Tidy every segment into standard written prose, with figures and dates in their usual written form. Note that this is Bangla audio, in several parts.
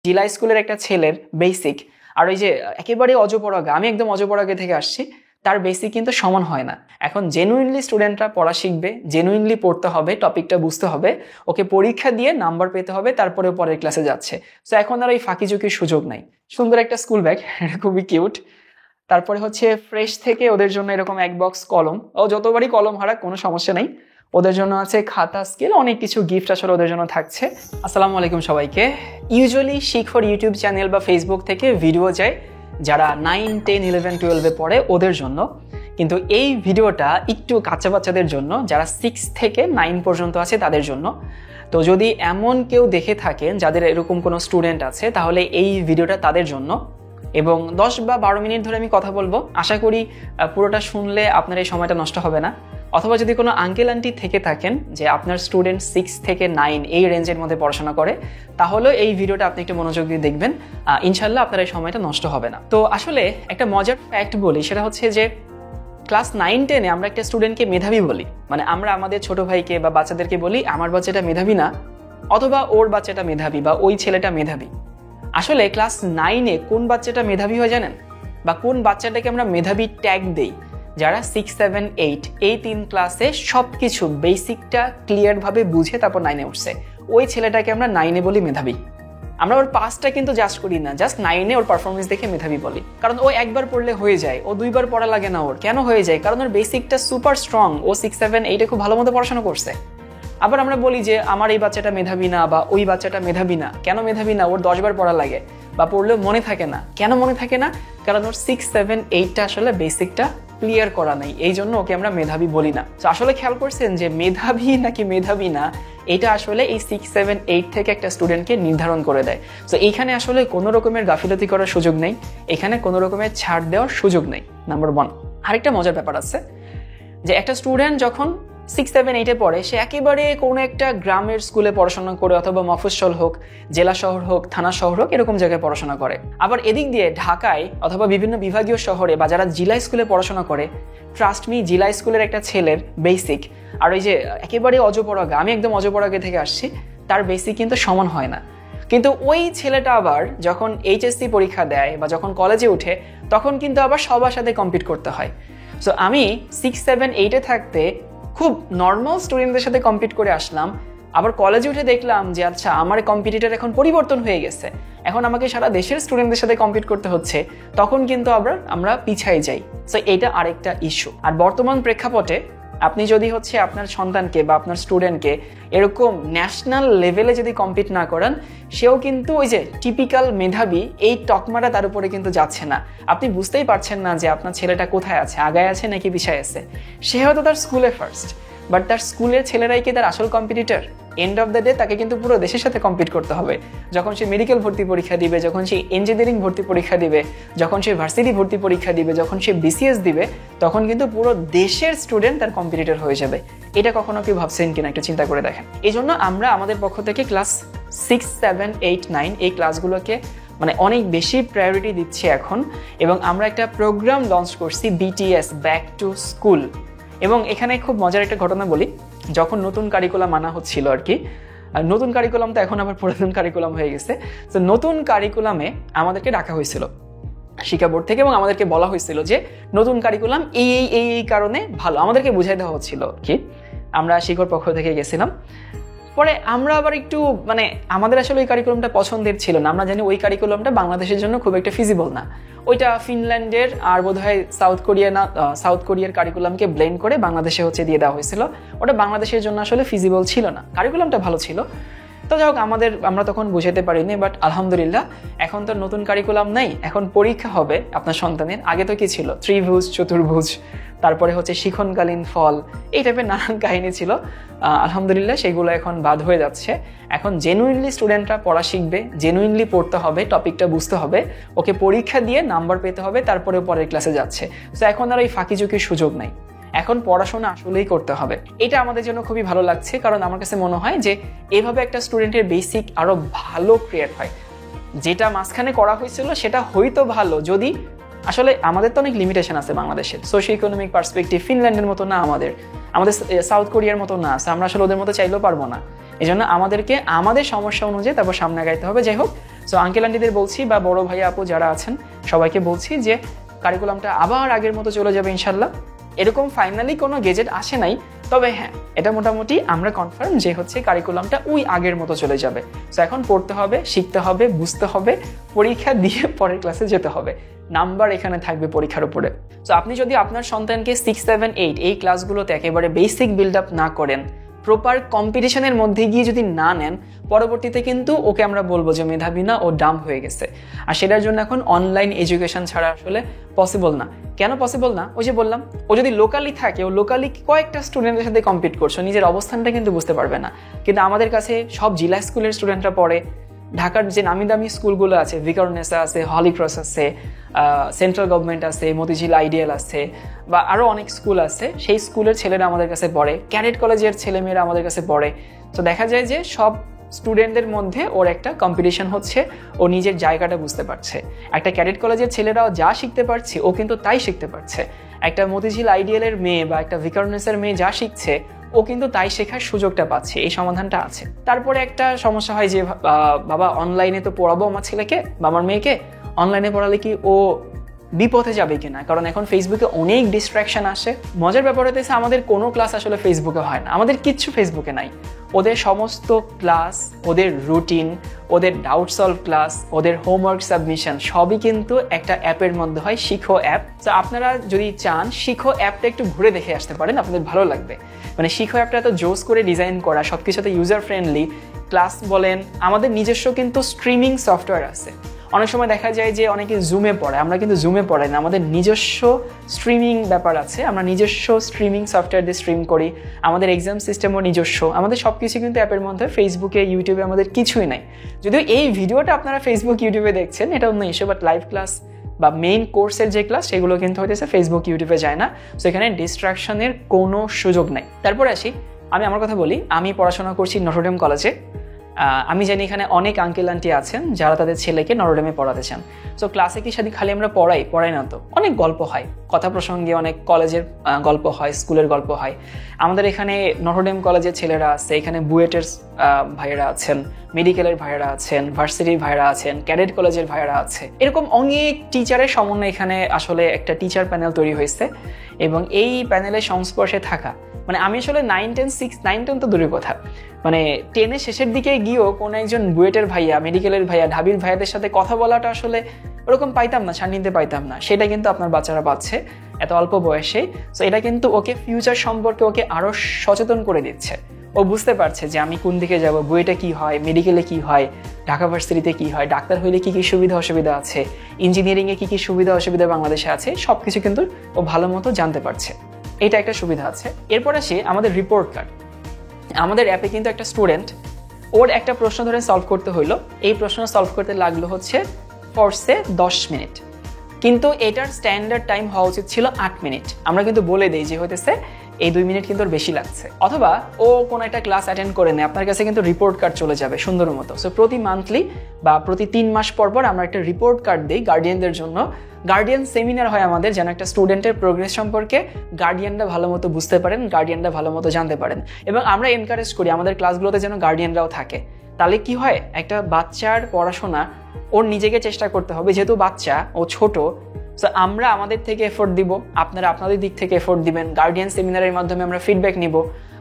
জিলা স্কুলের একটা ছেলের বেসিক আর ওই যে একেবারে অজপড়াগা, আমি একদম অজপড়াগা থেকে আসছি, তার বেসিক কিন্তু সমান হয় না। এখন জেনুইনলি স্টুডেন্টরা পড়া শিখবে, জেনুইনলি পড়তে হবে, টপিকটা বুঝতে হবে, ওকে পরীক্ষা দিয়ে নাম্বার পেতে হবে, তারপরে পরের ক্লাসে যাচ্ছে। তো এখন আর ওই ফাঁকি ঝুঁকির সুযোগ নাই। সুন্দর একটা স্কুল ব্যাগ, এটা খুবই কিউট। তারপরে হচ্ছে ফ্রেশ থেকে ওদের জন্য এরকম এক বক্স কলম, ও যতবারই কলম হারাক কোনো সমস্যা নেই, ওদের জন্য আছে খাতা, স্কেল, অনেক কিছু গিফট আসলে ওদের জন্য থাকছে। আসসালামু আলাইকুম সবাইকে। ইউজুয়ালি শিখর ইউটিউব চ্যানেল বা ফেসবুক থেকে ভিডিও যায় যারা 9, 10, 11, 12-এ পড়ে ওদের জন্য, কিন্তু এই ভিডিওটা একটু কাঁচা বাচ্চাদের জন্য, যারা 6 থেকে 9 পর্যন্ত আছে তাদের জন্য। তো যদি এমন কেউ দেখে থাকেন যাদের এরকম কোনো স্টুডেন্ট আছে, তাহলে এই ভিডিওটা তাদের জন্য। এবং 10 বা 12 মিনিট ধরে আমি কথা বলবো, আশা করি পুরোটা শুনলে আপনার এই সময়টা নষ্ট হবে না। অথবা যদি কোনো আঙ্কেল আন্টি থেকে থাকেন যে আপনার স্টুডেন্ট 6 থেকে 9 এই রেঞ্জের মধ্যে পড়াশোনা করে, তাহলে এই ভিডিওটা আপনি একটু মনোযোগ দিয়ে দেখবেন, ইনশাল্লাহ আপনার এই সময়টা নষ্ট হবে না। তো আসলে একটা মজার ফ্যাক্ট বলি, সেটা হচ্ছে যে ক্লাস 9-10-এ আমরা একটা স্টুডেন্টকে মেধাবী বলি, মানে আমরা আমাদের ছোট ভাইকে বা বাচ্চাদেরকে বলি আমার বাচ্চাটা মেধাবী না, অথবা ওর বাচ্চাটা মেধাবী বা ওই ছেলেটা মেধাবী। আসলে ক্লাস 9-এ কোন বাচ্চাটা মেধাবী হয় জানেন, বা কোন বাচ্চাটাকে আমরা মেধাবী ট্যাগ দেই? যারা 6, 7, 8 এই 3 ক্লাসে সবকিছু বেসিকটা ক্লিয়ারভাবে বুঝে তারপর 9-এ উঠছে, ওই ছেলেটাকে আমরা 9-এ বলি মেধাবী। আমরা ওর পাসটা কিন্তু জাজ করি না, জাস্ট 9-এ ওর পারফরমেন্স দেখে মেধাবী বলি। কারণ ও একবার পড়লে হয়ে যায়, ও 2বার পড়া লাগে না। ওর কেন হয়ে যায়? কারণ ওর বেসিকটা সুপার স্ট্রং, ও 6, 7, 8-এ খুব ভালো মতো পড়াশোনা করছে। আবার আমরা বলি যে আমার এই বাচ্চাটা মেধাবী না বা ওই বাচ্চাটা মেধাবী না। কেন মেধাবী না? ওর 10বার পড়া লাগে বা পড়লেও মনে থাকে না। কেন মনে থাকে না? কারণ ওর 6, 7, 8টা আসলে বেসিকটা ক্লিয়ার করা নেই, এই জন্য ওকে আমরা মেধাবী বলি না। তো আসলে খেয়াল করছেন যে মেধাবী নাকি মেধাবী না, এটা আসলে এই 6, 7, 8 থেকে একটা স্টুডেন্টকে নির্ধারণ করে দেয়। তো এইখানে আসলে কোনো রকমের গাফিলতি করার সুযোগ নেই, এখানে কোনো রকমের ছাড় দেওয়ার সুযোগ নেই, নাম্বার 1। আরেকটা মজার ব্যাপার আছে যে একটা স্টুডেন্ট যখন 6, 7, 8-এ পড়ে, সে একেবারে কোনো একটা গ্রামের স্কুলে পড়াশোনা করে, অথবা মফস্বল হোক, জেলা শহর হোক, থানা শহর হোক, এরকম জায়গায় পড়াশোনা করে। আবার এদিক দিয়ে ঢাকায় অথবা বিভিন্ন বিভাগীয় শহরে বা যারা জিলা স্কুলে পড়াশোনা করে, ট্রাস্ট মি, জিলা স্কুলের একটা ছেলের বেসিক আর ওই যে একেবারে অজপড়াগা, আমি একদম অজপড়াগা থেকে আসছি, তার বেসিক কিন্তু সমান হয় না। কিন্তু ওই ছেলেটা আবার যখন এইচএসসি পরীক্ষা দেয় বা যখন কলেজে উঠে, তখন কিন্তু আবার সবার সাথে কম্পিট করতে হয়। সো আমি 6, 7, 8-এ থাকতে খুব নর্মাল স্টুডেন্টদের সাথে কম্পিট করে আসলাম, আবার কলেজে উঠে দেখলাম যে আচ্ছা আমার কম্পিটিটর এখন পরিবর্তন হয়ে গেছে, এখন আমাকে সারা দেশের স্টুডেন্টদের সাথে কম্পিট করতে হচ্ছে, তখন কিন্তু আবার আমরা পিছাই যাই। সো এটা আরেকটা ইস্যু। আর বর্তমান প্রেক্ষাপটে আপনি যদি হচ্ছে আপনার সন্তানকে বা আপনার স্টুডেন্টকে এরকম ন্যাশনাল লেভেলে যদি কম্পিট না করেন, সেও কিন্তু ওই যে টিপিক্যাল মেধাবী এই টকমাটা তার উপরে কিন্তু যাচ্ছে না। আপনি বুঝতেই পারছেন না যে আপনার ছেলেটা কোথায় আছে, আগায় আছে নাকি পিছায় আছে। সে হয়তো তার স্কুলে ফার্স্ট, বাট তার স্কুলের ছেলেরাই কি তার আসল competitor? End of the day তাকে কিন্তু পুরো দেশের সাথে কম্পিট করতে হবে। যখন সে মেডিকেল ভর্তি পরীক্ষা দিবে, যখন সে ইঞ্জিনিয়ারিং ভর্তি পরীক্ষা দিবে, যখন সে ভার্সিটি ভর্তি পরীক্ষা দিবে, যখন সে বিসিএস দিবে, তখন কিন্তু পুরো দেশের স্টুডেন্ট তার কম্পিটিটর হয়ে যাবে। এটা কখনো কেউ ভাবছেন কিনা একটু চিন্তা করে দেখেন। এই জন্য আমরা আমাদের পক্ষ থেকে ক্লাস 6, 7, 8, 9 এই ক্লাসগুলোকে মানে অনেক বেশি প্রায়োরিটি দিচ্ছি এখন। এবং আমরা একটা প্রোগ্রাম লঞ্চ করছি, BTS ব্যাক টু স্কুল। এবং এখানে খুব মজার একটা ঘটনা বলি, যখন নতুন কারিকুলাম আনা হচ্ছিল আর কি, নতুন কারিকুলাম তো এখন আবার পুরাতন কারিকুলাম হয়ে গেছে। তো নতুন কারিকুলামে আমাদেরকে ডাকা হয়েছিল শিক্ষা বোর্ড থেকে, এবং আমাদেরকে বলা হয়েছিল যে নতুন কারিকুলাম এই এই এই এই কারণে ভালো, আমাদেরকে বুঝাই দেওয়া হচ্ছিল কি। আমরা শিক্ষক পক্ষ থেকে গেছিলাম। পরে আমরা আবার একটু মানে আমাদের আসলে ওই কারিকুলামটা পছন্দের ছিল না। আমরা জানি ওই কারিকুলামটা বাংলাদেশের জন্য খুব একটা ফিজিবল না। ওইটা ফিনল্যান্ডের আর বোধহয় সাউথ কোরিয়ার কারিকুলামকে ব্লেন্ড করে বাংলাদেশে হচ্ছে দিয়ে দেওয়া হয়েছিল। ওটা বাংলাদেশের জন্য আসলে ফিজিবল ছিল না। কারিকুলামটা ভালো ছিল, তো যাই হোক আমরা তখন বুঝাতে পারিনি। বাট আলহামদুলিল্লাহ এখন তো নতুন কারিকুলাম নাই, এখন পরীক্ষা হবে আপনার সন্তানের। আগে তো কি ছিল, ত্রিভুজ, চতুর্ভুজ, তারপরে হচ্ছে শিখনকালীন ফল, এই টাইপের নানান কাহিনী ছিল। আলহামদুলিল্লাহ সেগুলো এখন বাদ হয়ে যাচ্ছে। এখন জেনুইনলি স্টুডেন্টরা পড়া শিখবে, জেনুইনলি পড়তে হবে, টপিকটা বুঝতে হবে, ওকে পরীক্ষা দিয়ে নাম্বার পেতে হবে, তারপরে পরের ক্লাসে যাচ্ছে। তো এখন আর ওই ফাঁকি ঝুঁকির সুযোগ নাই, এখন পড়াশোনা আসলেই করতে হবে। এটা আমাদের জন্য খুবই ভালো লাগছে, কারণ আমার কাছে মনে হয় যে এভাবে একটা স্টুডেন্টের বেসিক আরো ভালো ক্রিয়েট হয়। যেটা মাঝখানে করা হয়েছিল সেটা হয়তো ভালো, যদি আসলে আমাদের তো অনেক লিমিটেশন আছে বাংলাদেশের সোশিও ইকোনমিক পার্সপেক্টিভ, ফিনল্যান্ডের মতো না, আমাদের সাউথ কোরিয়ার মতো না, আমরা আসলে ওদের মতো চাইলেও পারবো না। এই জন্য আমাদেরকে আমাদের সমস্যা অনুযায়ী তারপর সামনে আগাইতে হবে। যাই হোক, সো আঙ্কেল আন্টিদের বলছি বা বড় ভাই আপু যারা আছেন সবাইকে বলছি যে কারিকুলামটা আবার আগের মতো চলে যাবে ইনশাল্লাহ। এরকম ফাইনালি কোনো গেজেট আসে নাই, তবে হ্যাঁ এটা মোটামুটি আমরা কনফার্ম যে হচ্ছে কারিকুলামটা ওই আগের মতো চলে যাবে। সো এখন পড়তে হবে, শিখতে হবে, বুঝতে হবে, পরীক্ষা দিয়ে পরের ক্লাসে যেতে হবে, নাম্বার এখানে থাকবে পরীক্ষার উপরে। সো আপনি যদি আপনার সন্তানকে 6, 7, 8 এই ক্লাসগুলোতে একেবারে বেসিক বিল্ড আপ না করেন, প্রপার কম্পিটিশনের মধ্যে গিয়ে যদি না নেন, পরবর্তীতে কিন্তু ওকে আমরা বলবো যে মেধাবী না, ও ডাম্প হয়ে গেছে। আর সেটার জন্য এখন অনলাইন এডুকেশন ছাড়া আসলে পসিবল না। কেন পসিবল না? ওই যে বললাম, ও যদি লোকালি থাকে, ও লোকালি কয়েকটা স্টুডেন্টের সাথে কম্পিট করছে, নিজের অবস্থানটা কিন্তু বুঝতে পারবে না। কিন্তু আমাদের কাছে সব জেলা স্কুলের স্টুডেন্টরা পড়ে, ঢাকার যে নামি দামি স্কুলগুলো আছে, ভিকারুন্নেসা আছে, হলি ক্রস আছে, সেন্ট্রাল গভর্নমেন্ট আছে, মতিঝিল আইডিয়াল আছে, বা আরও অনেক স্কুল আছে, সেই স্কুলের ছেলেরা আমাদের কাছে পড়ে, ক্যাডেট কলেজের ছেলেমেয়েরা আমাদের কাছে পড়ে। তো দেখা যায় যে সব স্টুডেন্টদের মধ্যে ওর একটা কম্পিটিশন হচ্ছে, ও নিজের জায়গাটা বুঝতে পারছে। একটা ক্যাডেট কলেজের ছেলেরাও যা শিখতে পারছে, ও কিন্তু তাই শিখতে পারছে। একটা মতিঝিল আইডিয়ালের মেয়ে বা একটা ভিকারুন্নেসার মেয়ে যা শিখছে, ও কিন্তু তাই শেখার সুযোগটা পাচ্ছে, এই সমাধানটা আছে। তারপরে একটা সমস্যা হয় যে বাবা অনলাইনে তো পড়াবো আমার ছেলেকে বা আমার মেয়েকে, অনলাইনে পড়ালে কি ও বিপথে যাবে কিনা, কারণ এখন ফেসবুকে অনেক ডিস্ট্রাকশন আসে। মজার ব্যাপার হতেছে আমাদের কোনো ক্লাস আসলে ফেসবুকে হয় না, আমাদের কিচ্ছু ফেসবুকে নাই। ওদের সমস্ত ক্লাস, ওদের রুটিন, ওদের ডাউট সলভ ক্লাস, ওদের হোমওয়ার্ক সাবমিশন সবই কিন্তু একটা অ্যাপের মধ্যে হয়, শিখো অ্যাপ। তো আপনারা যদি চান শিখো অ্যাপটা একটু ঘুরে দেখে আসতে পারেন, আপনাদের ভালো লাগবে। মানে শিখো অ্যাপটা এত জোস করে ডিজাইন করা, সব কিছুতে ইউজার ফ্রেন্ডলি। ক্লাস বলেন, আমাদের নিজস্ব কিন্তু স্ট্রিমিং সফটওয়্যার আছে। অনেক সময় দেখা যায় যে অনেকে জুমে পড়ে, আমরা কিন্তু জুমে পড়াই না, আমাদের নিজস্ব স্ট্রিমিং ব্যাপার আছে, আমরা নিজস্ব স্ট্রিমিং সফটওয়্যার দিয়ে স্ট্রিম করি। আমাদের এক্সাম সিস্টেমও নিজস্ব, আমাদের সব কিছু কিন্তু অ্যাপের মধ্যে। ফেসবুকে, ইউটিউবে আমাদের কিছুই নাই। যদিও এই ভিডিওটা আপনারা ফেসবুক, ইউটিউবে দেখছেন, এটা অন্য ইস্যু, বাট লাইভ ক্লাস বা মেইন কোর্সের যে ক্লাস সেগুলো কিন্তু হইতেছে ফেসবুক, ইউটিউবে যায় না। সো এখানে ডিস্ট্রাকশনের কোনো সুযোগ নাই। তারপরে আসি, আমি আমার কথা বলি। আমি পড়াশোনা করছি নটরডেম কলেজে। আমি জানি এখানে অনেক আঙ্কেল আন্টি আছেন যারা তাদের ছেলেকে নটরডেমে পড়াতে চান। সো ক্লাসে কি সাথে খালি আমরা পড়াই না তো, অনেক গল্প হয়, কথা প্রসঙ্গে অনেক কলেজের গল্প হয়, স্কুলের গল্প হয়। আমাদের এখানে নটরডেম কলেজের ছেলেরা আছে, এখানে বুয়েটের ভাইয়েরা আছেন, মেডিকেলের ভাইয়েরা আছেন, ভার্সিটির ভাইয়েরা আছেন, ক্যাডেট কলেজের ভাইয়েরা আছে। এরকম অনেক টিচারের সমন্বয়ে এখানে আসলে একটা টিচার প্যানেল তৈরি হয়েছে। এবং এই প্যানেলের সংস্পর্শে থাকা, মানে আমি আসলে 9, 10 তো দূরের কথা, মানে 10-এর শেষের দিকে গিয়েও কোনো একজন বুয়েটের ভাইয়া, মেডিকেলের ভাইয়া, ঢাবির ভাইয়াদের সাথে কথা বলাটা আসলে ওরকম পাইতাম না, সান্নিধ্যে পাইতাম না। সেটা কিন্তু আপনার বাচ্চারা পাচ্ছে এত অল্প বয়সে। সো এটা কিন্তু ওকে ফিউচার সম্পর্কে ওকে আরও সচেতন করে দিচ্ছে। ও বুঝতে পারছে যে আমি কোন দিকে যাব, বুয়েটে কি হয়, মেডিকেলে কি হয়, ঢাকা ভার্সিটিতে কি হয়, ডাক্তার হইলে কি কি সুবিধা অসুবিধা আছে, ইঞ্জিনিয়ারিংয়ে কি কি সুবিধা অসুবিধা বাংলাদেশে আছে, সব কিছু কিন্তু ও ভালো মতো জানতে পারছে। এটা একটা সুবিধা আছে। এরপর আসি আমাদের রিপোর্ট কার্ড। আমাদের অ্যাপে কিন্তু একটা স্টুডেন্ট, ওর একটা প্রশ্ন ধরে সলভ করতে হইলো, এই প্রশ্ন সলভ করতে লাগলো হচ্ছে ফোর্সে 10 মিনিট, কিন্তু এটার স্ট্যান্ডার্ড টাইম হওয়া উচিত ছিল 8 মিনিট। আমরা কিন্তু বলে দিই যে হইতেছে এই 2 মিনিট কিন্তু ওর বেশি লাগছে। অথবা ও কোনো একটা ক্লাস অ্যাটেন্ড করে নেয়, আপনার কাছে কিন্তু রিপোর্ট কার্ড চলে যাবে সুন্দর মতো। সো প্রতি মান্থলি বা প্রতি 3 মাস পর পর আমরা একটা রিপোর্ট কার্ড দিই গার্ডিয়ানদের জন্য। গার্ডিয়ান সেমিনার হয় আমাদের, যেন একটা স্টুডেন্টের প্রোগ্রেস সম্পর্কে গার্ডিয়ানরা ভালো মতো বুঝতে পারেন, গার্ডিয়ানরা ভালো মতো জানতে পারেন। এবং আমরা এনকারেজ করি আমাদের ক্লাসগুলোতে যেন গার্ডিয়ানরাও থাকে। তাহলে কি হয়, একটা বাচ্চার পড়াশোনা ওর নিজেকে চেষ্টা করতে হবে, যেহেতু বাচ্চা, ও ছোট। সো আমরা আমাদের থেকে এফোর্ট দিব, আপনারা আপনাদের দিক থেকে এফোর্ট দিবেন। গার্ডিয়ান সেমিনারের মাধ্যমে আমরা ফিডব্যাক নিব,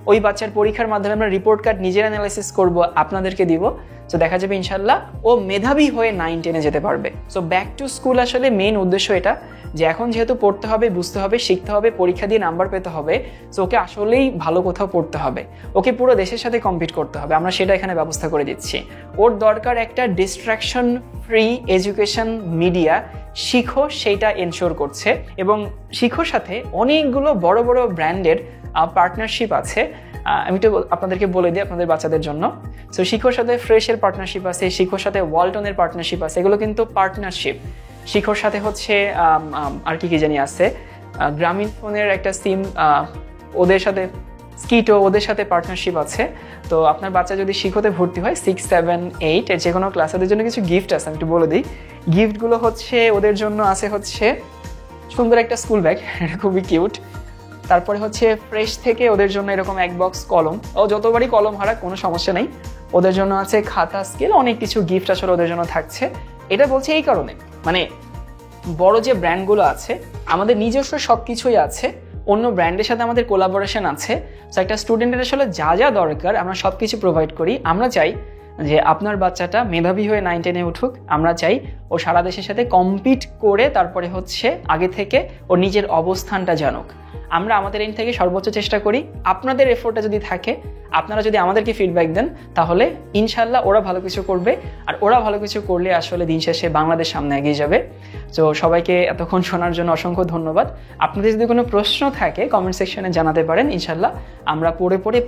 ওই বাচ্চার পরীক্ষার মাধ্যমে আমরা রিপোর্ট কার্ড নিজের অ্যানালাইসিস করব, আপনাদেরকে দিব। সো দেখা যাবে ইনশাল্লাহ ও মেধাবী হয়ে 9, 10-এ যেতে পারবে। সো ব্যাক টু স্কুল আসলে মেইন উদ্দেশ্য এটা, যে এখন যেহেতু পড়তে হবে, বুঝতে হবে, শিখতে হবে, পরীক্ষা দিয়ে নাম্বার পেতে হবে। সো ওকে আসলেই ভালো কোথাও পড়তে হবে, ওকে পুরো দেশের সাথে কম্পিট করতে হবে, আমরা সেটা এখানে ব্যবস্থা করে দিচ্ছি। ওর দরকার একটা ডিস্ট্রাকশন ফ্রি এডুকেশন মিডিয়া, শিখো সেইটা এনশোর করছে। এবং শিখোর সাথে অনেকগুলো বড় বড় ব্র্যান্ডের পার্টনারশিপ আছে। আমি তো আপনাদেরকে বলে দিই আপনাদের বাচ্চাদের জন্য। সো শিখোর সাথে ফ্রেশের পার্টনারশিপ আছে, শিখোর সাথে ওয়ালটনের পার্টনারশিপ আছে, এগুলো কিন্তু পার্টনারশিপ। শিখোর সাথে হচ্ছে আর কি জানি আছে, গ্রামীণ ফোনের একটা সিম, ওদের সাথে স্কিটো, ওদের সাথে পার্টনারশিপ আছে। তো আপনার বাচ্চা যদি শিখোতে ভর্তি হয় 6, 7, 8 এর যে কোনো ক্লাস, ওদের জন্য কিছু গিফট আছে, আমি একটু বলে দিই। গিফটগুলো হচ্ছে ওদের জন্য আছে হচ্ছে সুন্দর একটা স্কুল ব্যাগ, এটা খুবই কিউট। তারপরে হচ্ছে ফ্রেশ থেকে ওদের জন্য এরকম 1 বক্স কলম, ও যতবারই কলম হারাক কোনো সমস্যা নেই, ওদের জন্য আছে খাতা, স্কেল, অনেক কিছু গিফট আসলে ওদের জন্য থাকছে। এটা বলছে এই কারণে, মানে বড় যে ব্র্যান্ডগুলো আছে আমাদের নিজস্ব সব কিছুই আছে, অন্য ব্র্যান্ডের সাথে আমাদের কোলাবোরেশন আছে। সো একটা স্টুডেন্টের আসলে যা যা দরকার আমরা সব কিছু প্রোভাইড করি। আমরা চাই যে আপনার বাচ্চাটা মেধাবী হয়ে 9-10-এ উঠুক, আমরা চাই ও সারা দেশের সাথে কম্পিট করে তারপরে হচ্ছে আগে থেকে ওর নিজের অবস্থানটা জানুক। আমরা আমাদের এন্ড থেকে সর্বোচ্চ চেষ্টা করি। আপনাদের এফোর্টটা যদি থাকে, আপনারা যদি আমাদেরকে ফিডব্যাক দেন, তাহলে ইনশাল্লাহ ওরা ভালো কিছু করবে। আর ওরা ভালো কিছু করলে আসলে দিন শেষে বাংলাদেশ সামনে এগিয়ে যাবে। তো সবাইকে এতক্ষণ শোনার জন্য অসংখ্য ধন্যবাদ। আপনাদের যদি কোনো প্রশ্ন থাকে কমেন্ট সেকশনে জানাতে পারেন, ইনশাল্লাহ আমরা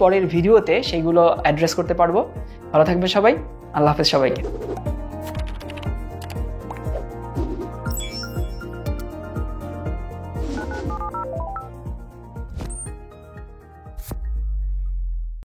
পরের ভিডিওতে সেইগুলো অ্যাড্রেস করতে পারবো। ভালো থাকবেন সবাই, আল্লাহ হাফেজ সবাইকে।